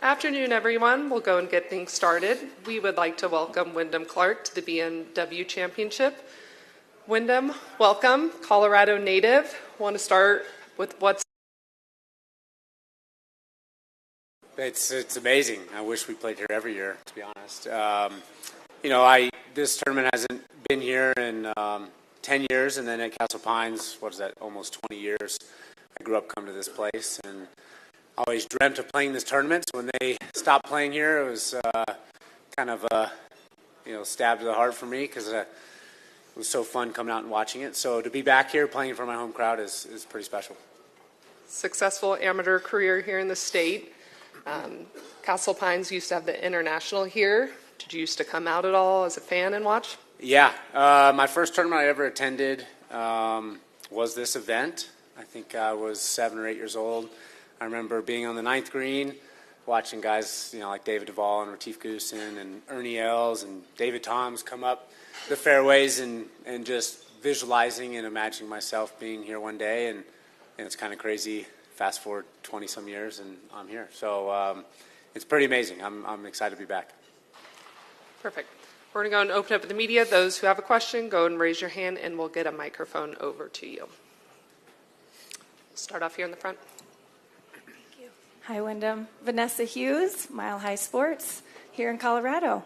Afternoon, everyone. We'll go and get things started. We would like to welcome Wyndham Clark to the BMW Championship. Wyndham, welcome. Colorado native. Want to start with what's... It's amazing. I wish we played here every year, to be honest. This tournament hasn't been here in 10 years, and then at Castle Pines, what is that, almost 20 years. I grew up coming to this place, and always dreamt of playing this tournament. So when they stopped playing here, it was kind of a stab to the heart for me because it was so fun coming out and watching it. So to be back here playing for my home crowd is pretty special. Successful amateur career here in the state. Castle Pines used to have the International here. Did you used to come out at all as a fan and watch? Yeah. My first tournament I ever attended was this event. I think I was 7 or 8 years old. I remember being on the 9th green, watching guys, like David Duvall and Retief Goosen and Ernie Els and David Toms come up the fairways and just visualizing and imagining myself being here one day. And it's kind of crazy. Fast forward 20-some years, and I'm here. So it's pretty amazing. I'm excited to be back. Perfect. We're going to go and open up to the media. Those who have a question, go and raise your hand, and we'll get a microphone over to you. Start off here in the front. Hi, Wyndham. Vanessa Hughes, Mile High Sports, here in Colorado.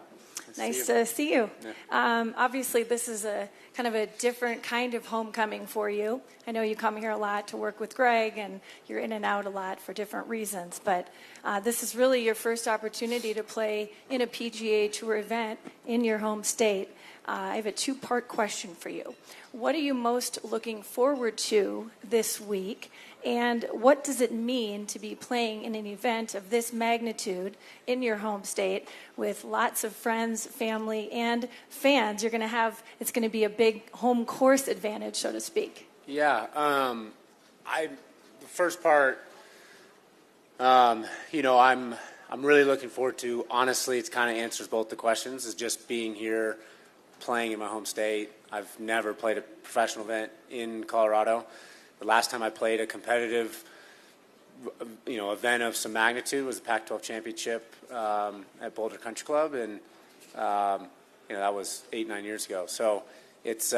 Nice to see you. Yeah. Obviously, this is a kind of a different kind of homecoming for you. I know you come here a lot to work with Greg, and you're in and out a lot for different reasons. But this is really your first opportunity to play in a PGA Tour event in your home state. I have a two-part question for you. What are you most looking forward to this week? And what does it mean to be playing in an event of this magnitude in your home state with lots of friends, family, and fans? You're going to have, it's going to be a big home course advantage, so to speak. Yeah. The first part, I'm really looking forward to, honestly, it kind of answers both the questions, is just being here, playing in my home state. I've never played a professional event in Colorado. The last time I played a competitive, event of some magnitude was the Pac-12 championship at Boulder Country Club, and that was 8-9 years ago. So it's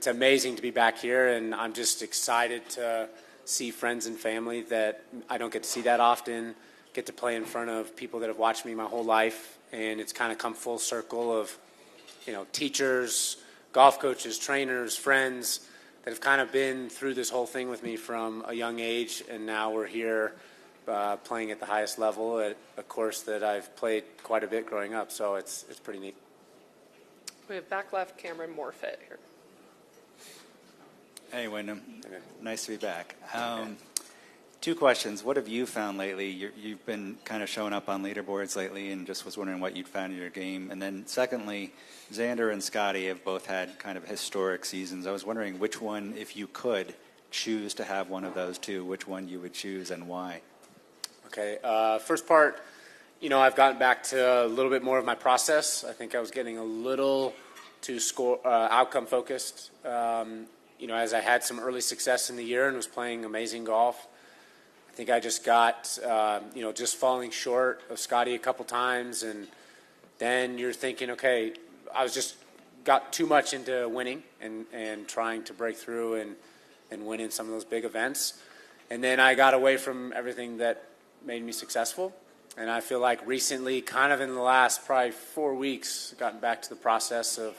amazing to be back here, and I'm just excited to see friends and family that I don't get to see that often. Get to play in front of people that have watched me my whole life, and it's kind of come full circle of teachers, golf coaches, trainers, friends that have kind of been through this whole thing with me from a young age, and now we're here playing at the highest level at a course that I've played quite a bit growing up, so it's pretty neat. We have back left Cameron Morfitt here. Hey, Wyndham. Okay. Nice to be back. Two questions. What have you found lately? You've been kind of showing up on leaderboards lately, and just was wondering what you'd found in your game. And then secondly, Xander and Scotty have both had kind of historic seasons. I was wondering which one, if you could choose to have one of those two, which one you would choose and why? Okay. First part, I've gotten back to a little bit more of my process. I think I was getting a little too outcome focused. As I had some early success in the year and was playing amazing golf, I think I just got, just falling short of Scotty a couple times, and then you're thinking, okay, I was just got too much into winning and trying to break through and win in some of those big events. And then I got away from everything that made me successful. And I feel like recently, kind of in the last probably 4 weeks, gotten back to the process of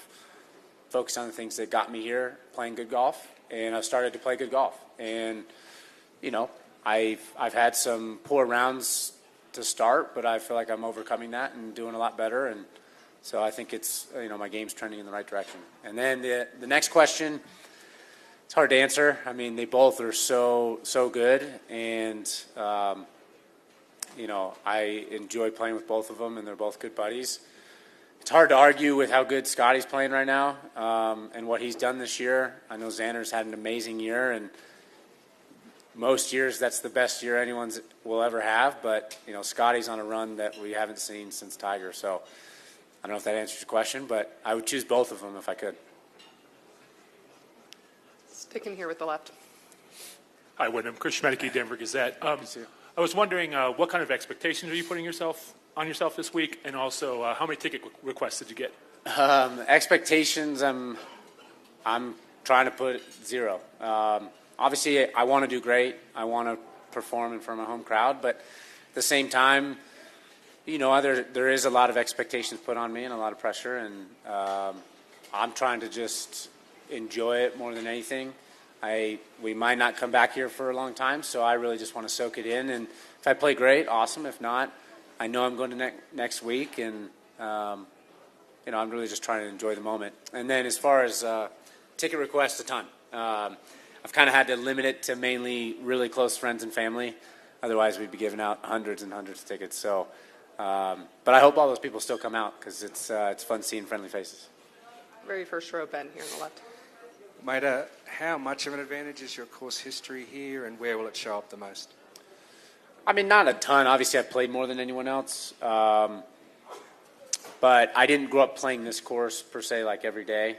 focus on the things that got me here, playing good golf, and I've started to play good golf. And, I've had some poor rounds to start, but I feel like I'm overcoming that and doing a lot better. And so I think it's, my game's trending in the right direction. And then the next question, it's hard to answer. I mean, they both are so good, and, I enjoy playing with both of them, and they're both good buddies. It's hard to argue with how good Scotty's playing right now and what he's done this year. I know Xander's had an amazing year, and most years that's the best year anyone will ever have. But, Scotty's on a run that we haven't seen since Tiger. So I don't know if that answers your question, but I would choose both of them if I could. Sticking here with the left. Hi, Wyndham. Chris Schmedeke, Denver Gazette. I I was wondering what kind of expectations are you putting on yourself this week, and also how many ticket requests did you get? Expectations, I'm trying to put 0. Obviously, I want to do great. I want to perform in front of a home crowd, but at the same time, you know, there is a lot of expectations put on me and a lot of pressure, and I'm trying to just enjoy it more than anything. We might not come back here for a long time, so I really just want to soak it in, and if I play great, awesome. If not, I know I'm going to next week, and you know, I'm really just trying to enjoy the moment. And then as far as ticket requests, a ton. I've kind of had to limit it to mainly really close friends and family. Otherwise, we'd be giving out hundreds and hundreds of tickets. So, but I hope all those people still come out because it's fun seeing friendly faces. Very first row, Ben, here on the left. Maida, how much of an advantage is your course history here, and where will it show up the most? I mean, not a ton. Obviously, I've played more than anyone else. But I didn't grow up playing this course, per se, like every day.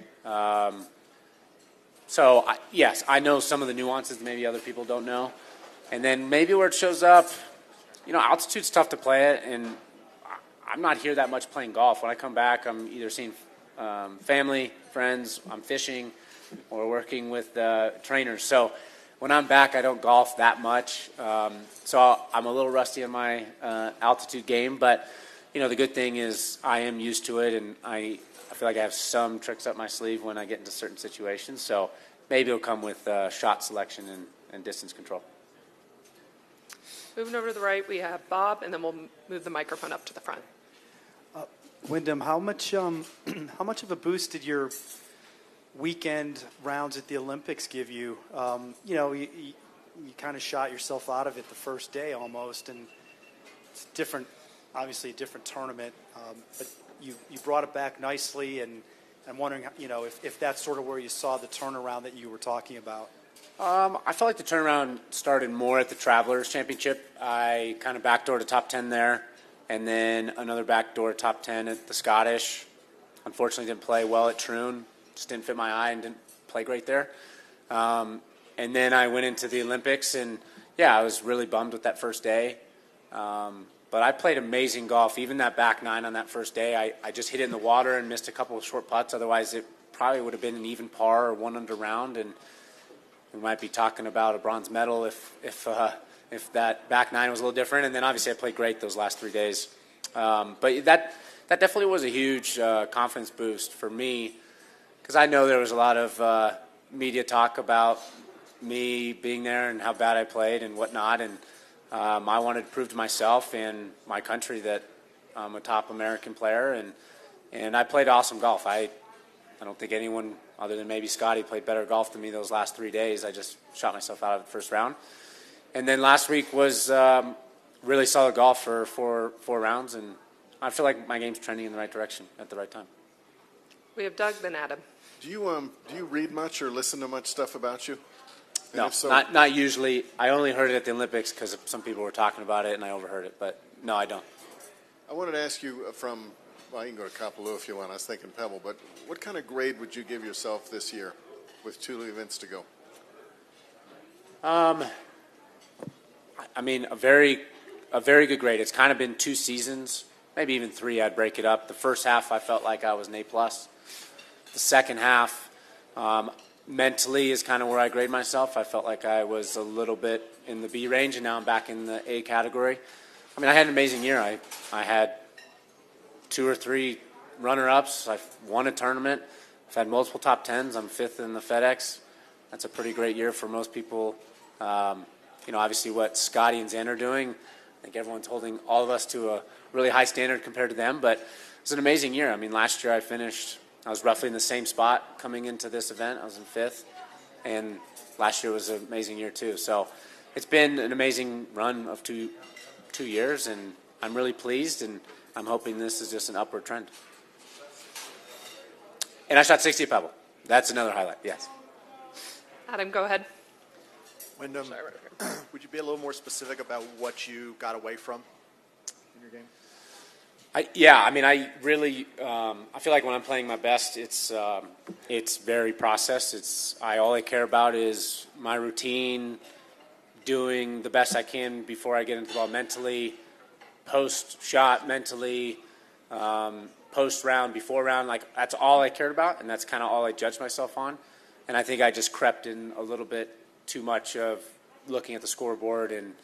So, yes, I know some of the nuances maybe other people don't know. And then maybe where it shows up, you know, altitude's tough to play at, and I'm not here that much playing golf. When I come back, I'm either seeing family, friends, I'm fishing, or working with trainers. So when I'm back, I don't golf that much. So I'm a little rusty on my altitude game, but you know, the good thing is I am used to it, and I feel like I have some tricks up my sleeve when I get into certain situations. So maybe it'll come with shot selection and distance control. Moving over to the right, we have Bob, and then we'll move the microphone up to the front. Wyndham, how much of a boost did your weekend rounds at the Olympics give you? You know, you kind of shot yourself out of it the first day almost, and it's different. Obviously a different tournament, but you brought it back nicely, and I'm wondering, you know, if that's sort of where you saw the turnaround that you were talking about. I felt like the turnaround started more at the Travelers Championship. I kind of backdoored to top 10 there, and then another backdoor top 10 at the Scottish. Unfortunately, didn't play well at Troon. Just didn't fit my eye and didn't play great there. And then I went into the Olympics, and yeah, I was really bummed with that first day. But I played amazing golf. Even that back nine on that first day, I just hit it in the water and missed a couple of short putts. Otherwise, it probably would have been an even par or 1 under round, and we might be talking about a bronze medal if that back nine was a little different. And then obviously I played great those last 3 days. But that definitely was a huge confidence boost for me, because I know there was a lot of media talk about me being there and how bad I played and whatnot, and I wanted to prove to myself and my country that I'm a top American player, and I played awesome golf. I don't think anyone other than maybe Scotty played better golf than me those last 3 days. I just shot myself out of the first round. And then last week was really solid golf for four rounds, and I feel like my game's trending in the right direction at the right time. We have Doug, then Adam. Do you read much or listen to much stuff about you? And No, if so, not usually. I only heard it at the Olympics because some people were talking about it, and I overheard it. But no, I don't. I wanted to ask you well, you can go to Kapalua if you want. I was thinking Pebble, but what kind of grade would you give yourself this year with 2 events to go? I mean, a very good grade. It's kind of been 2 seasons, maybe even 3. I'd break it up. The first half, I felt like I was an A+. The second half, mentally is kind of where I grade myself. I felt like I was a little bit in the B range, and now I'm back in the A category. I mean, I had an amazing year. I had 2 or 3 runner-ups. I've won a tournament. I've had multiple top 10s. I'm 5th in the FedEx. That's a pretty great year for most people. You know, obviously what Scotty and Xander are doing, I think everyone's holding all of us to a really high standard compared to them, but it's an amazing year. I mean, last year I was roughly in the same spot coming into this event. I was in 5th, and last year was an amazing year too. So it's been an amazing run of two years, and I'm really pleased, and I'm hoping this is just an upward trend. And I shot 60 at Pebble. That's another highlight, yes. Adam, go ahead. Wyndham, would you be a little more specific about what you got away from in your game? I really I feel like when I'm playing my best, it's very processed. All I care about is my routine, doing the best I can before I get into the ball mentally, post-shot mentally, post-round, before round. Like, that's all I cared about, and that's kind of all I judged myself on. And I think I just crept in a little bit too much of looking at the scoreboard and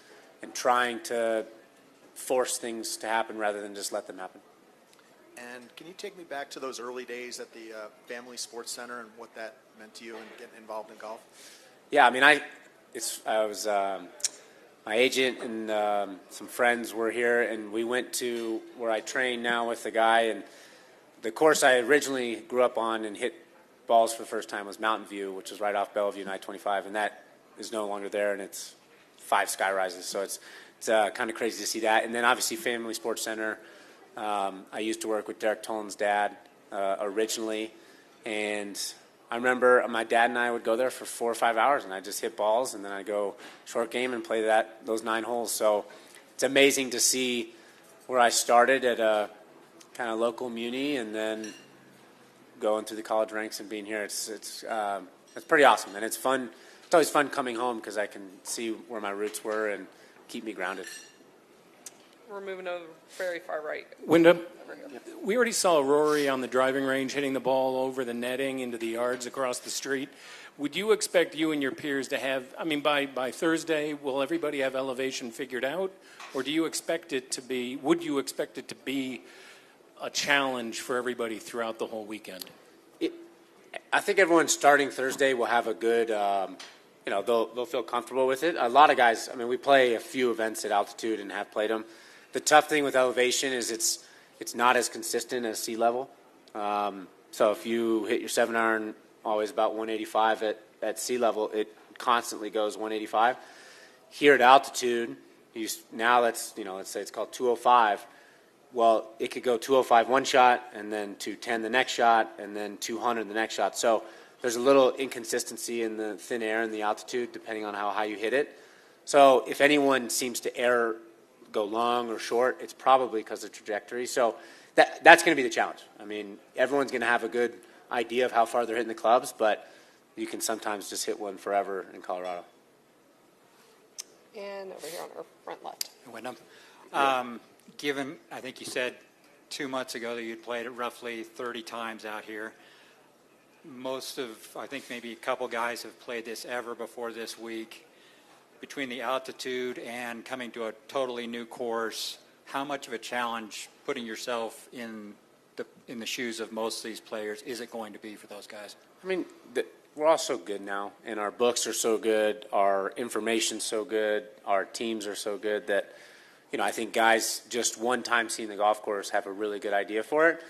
trying to force things to happen rather than just let them happen. And can you take me back to those early days at the Family Sports Center and what that meant to you and getting involved in golf? Yeah, I mean, my agent and some friends were here, and we went to where I train now with the guy. And the course I originally grew up on and hit balls for the first time was Mountain View, which is right off Bellevue and I-25, and that is no longer there, and it's 5 sky rises. So it's kind of crazy to see that. And then obviously Family Sports Center. I used to work with Derek Tolan's dad originally, and I remember my dad and I would go there for 4 or 5 hours, and I'd just hit balls, and then I'd go short game and play those 9 holes. So it's amazing to see where I started at a kind of local muni, and then going through the college ranks and being here. It's pretty awesome, and it's fun. It's always fun coming home because I can see where my roots were and keep me grounded. We're moving over very far right. Wyndham, we already saw Rory on the driving range hitting the ball over the netting into the yards across the street. Would you expect you and your peers to have, I mean, by Thursday, will everybody have elevation figured out? Or do you expect it to be, would you expect it to be a challenge for everybody throughout the whole weekend? I think everyone starting Thursday will have a good, they'll feel comfortable with it. A lot of guys, I mean, we play a few events at altitude and have played them. The tough thing with elevation is it's not as consistent as sea level. So if you hit your 7-iron always about 185 at sea level, it constantly goes 185. Here at altitude, let's say it's called 205. Well, it could go 205 one shot, and then 210 the next shot, and then 200 the next shot. So there's a little inconsistency in the thin air and the altitude depending on how high you hit it. So if anyone seems to go long or short, it's probably because of trajectory. So that's going to be the challenge. I mean, everyone's going to have a good idea of how far they're hitting the clubs, but you can sometimes just hit one forever in Colorado. And over here on our front left. Wyndham. Given, I think you said 2 months ago that you'd played it roughly 30 times out here. I think maybe a couple guys have played this ever before this week. Between the altitude and coming to a totally new course, how much of a challenge putting yourself in the shoes of most of these players is it going to be for those guys? I mean, we're all so good now, and our books are so good, our information's so good, our teams are so good that, I think guys just one time seeing the golf course have a really good idea for it.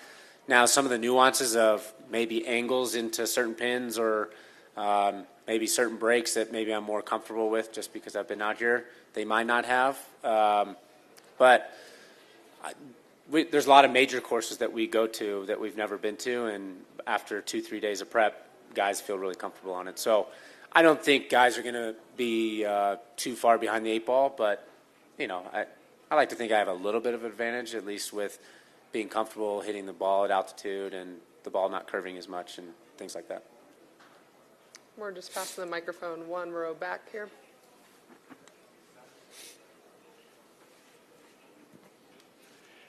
Now, some of the nuances of maybe angles into certain pins or maybe certain breaks that maybe I'm more comfortable with just because I've been out here, they might not have. But there's a lot of major courses that we go to that we've never been to, and after 2-3 days of prep, guys feel really comfortable on it. So I don't think guys are going to be too far behind the 8 ball, but, I like to think I have a little bit of advantage, at least with being comfortable hitting the ball at altitude and the ball not curving as much and things like that. We're just passing the microphone 1 row back here.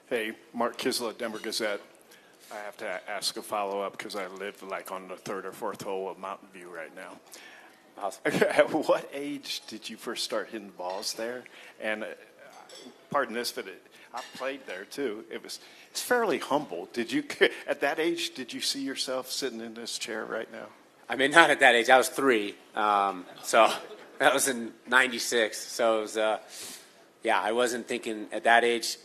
Hey, Mark Kisla, Denver Gazette. I have to ask a follow-up because I live like on the 3rd or 4th hole of Mountain View right now. Awesome. At what age did you first start hitting balls there? And pardon this, but I played there too. It's fairly humble. At that age, did you see yourself sitting in this chair right now? I mean, not at that age. I was 3, so that was in '96. So it was, I wasn't thinking at that age.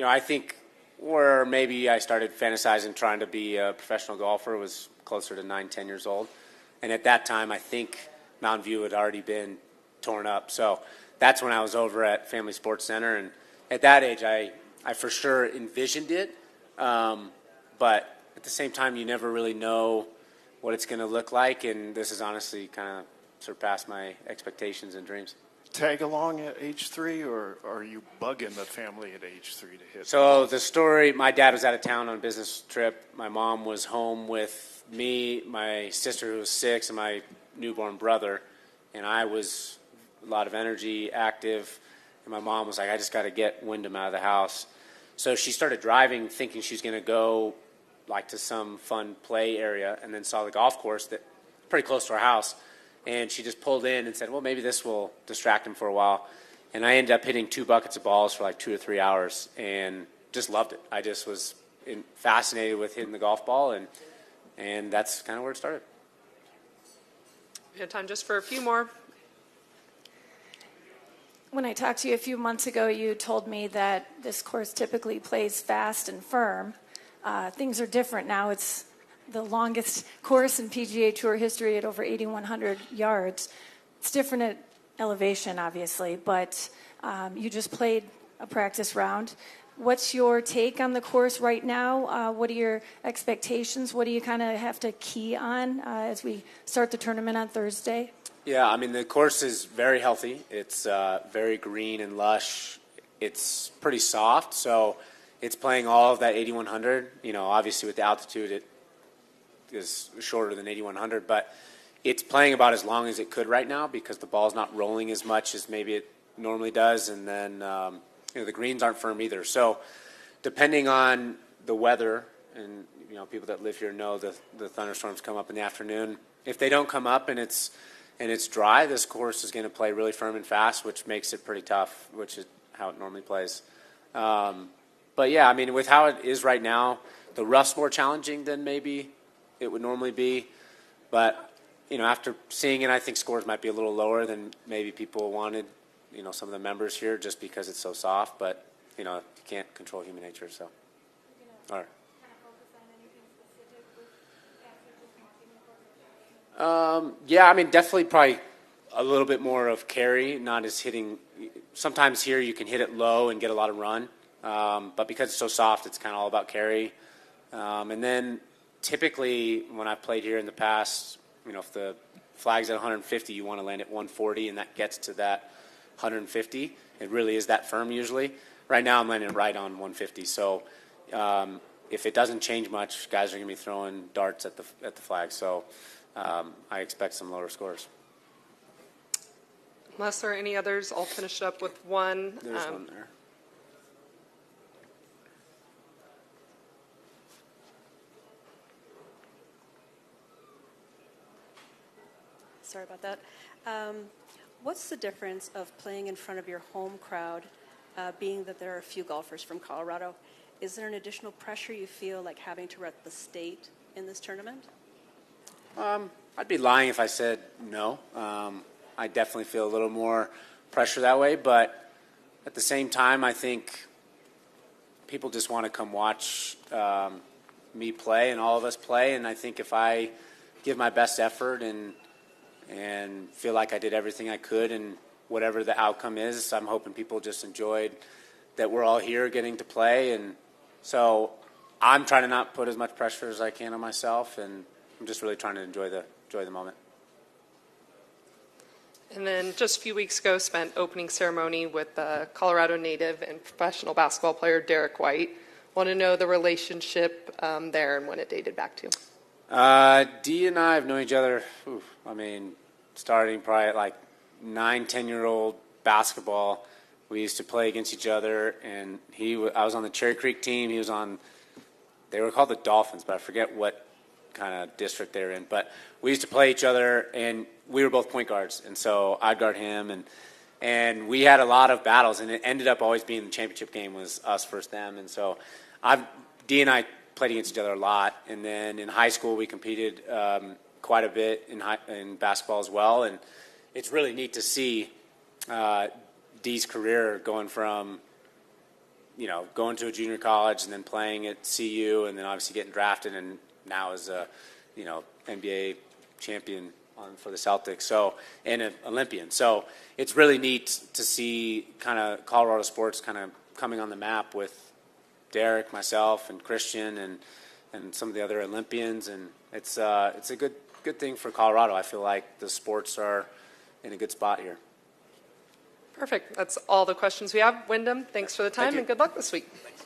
I think where maybe I started fantasizing trying to be a professional golfer was closer to 9-10 years old, and at that time, I think Mountain View had already been torn up. So that's when I was over at Family Sports Center, and at that age, I for sure envisioned it, but at the same time, you never really know what it's going to look like, and this has honestly kind of surpassed my expectations and dreams. Tag along at age 3, or are you bugging the family at age 3 to hit? So the story, my dad was out of town on a business trip. My mom was home with me, my sister who was 6, and my newborn brother, and I was a lot of energy, active. And my mom was like, I just got to get Wyndham out of the house. So she started driving thinking she's going to go like to some fun play area, and then saw the golf course that pretty close to our house. And she just pulled in and said, well, maybe this will distract him for a while. And I ended up hitting 2 buckets of balls for like 2 or 3 hours and just loved it. I just was fascinated with hitting the golf ball, and that's kind of where it started. We have time just for a few more. When I talked to you a few months ago, you told me that this course typically plays fast and firm. Things are different now. It's the longest course in PGA Tour history at over 8,100 yards. It's different at elevation, obviously, but you just played a practice round. What's your take on the course right now? What are your expectations? What do you kind of have to key on as we start the tournament on Thursday? Yeah, I mean, the course is very healthy. It's very green and lush. It's pretty soft, so it's playing all of that 8,100. You know, obviously with the altitude, it is shorter than 8,100, but it's playing about as long as it could right now because the ball's not rolling as much as maybe it normally does, and then the greens aren't firm either. So depending on the weather, and people that live here know the thunderstorms come up in the afternoon. If they don't come up and it's dry, this course is going to play really firm and fast, which makes it pretty tough, which is how it normally plays. But yeah, I mean, with how it is right now, the rough's more challenging than maybe it would normally be. But after seeing it, I think scores might be a little lower than maybe people wanted. Some of the members here, just because it's so soft. But you can't control human nature, so. All right. Yeah, I mean, definitely probably a little bit more of carry, not as hitting. Sometimes here you can hit it low and get a lot of run, but because it's so soft, it's kind of all about carry. And then typically when I've played here in the past, if the flag's at 150, you want to land at 140, and that gets to that 150. It really is that firm usually. Right now I'm landing right on 150, so if it doesn't change much, guys are going to be throwing darts at the flag. So I expect some lower scores. Unless there are any others, I'll finish up with one. There's one there. Sorry about that. What's the difference of playing in front of your home crowd, being that there are a few golfers from Colorado? Is there an additional pressure you feel like having to rep the state in this tournament? I'd be lying if I said no. I definitely feel a little more pressure that way, but at the same time, I think people just want to come watch me play and all of us play, and I think if I give my best effort and feel like I did everything I could, and whatever the outcome is, I'm hoping people just enjoyed that we're all here getting to play, and so I'm trying to not put as much pressure as I can on myself, and I'm just really trying to enjoy the moment. And then just a few weeks ago, spent opening ceremony with Colorado native and professional basketball player Derek White. Want to know the relationship there and when it dated back to? Dee and I have known each other, starting probably at like 9-10-year-old basketball. We used to play against each other, and I was on the Cherry Creek team. He was on, they were called the Dolphins, but I forget what kind of district they were in. But we used to play each other, and we were both point guards, and so I'd guard him, and we had a lot of battles, and it ended up always being the championship game was us versus them. And so Dee and I played against each other a lot, and then in high school we competed quite a bit in basketball as well, and it's really neat to see Dee's career going from going to a junior college and then playing at CU and then obviously getting drafted and now is a NBA champion for the Celtics, so and an Olympian. So it's really neat to see kind of Colorado sports kind of coming on the map with Derek, myself, and Christian, and some of the other Olympians, and it's a good thing for Colorado. I feel like the sports are in a good spot here. Perfect. That's all the questions we have. Wyndham, thanks for the time and good luck this week. Thanks.